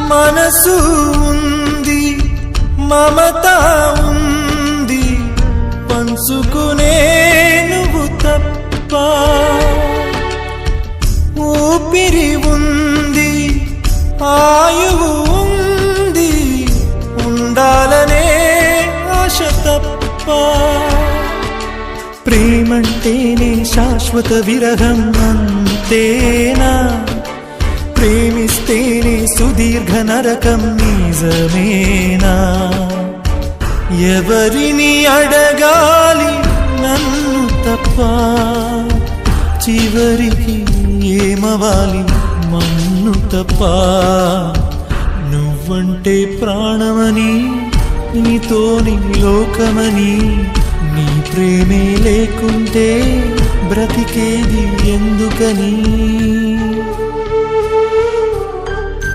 మనసు ఉంది, మమత ఉంది, పంచుకునే నువ్వు తప్ప. ఊపిరి ఉంది, ఆయువు ఉంది, ఉండాలనే ఆశ తప్ప. ప్రేమంటేనే శాశ్వత విరహం అంతేనా? ప్రేమిస్తేనే సుదీర్ఘ నరకం నిజమేనా? ఎవరిని అడగాలి నన్ను తప్ప? చివరికి ఏమవాలి మన్ను తప్ప. నువ్వంటే ప్రాణమని, నీతోని లోకమని, నీ ప్రేమే లేకుంటే బ్రతికేది ఎందుకని?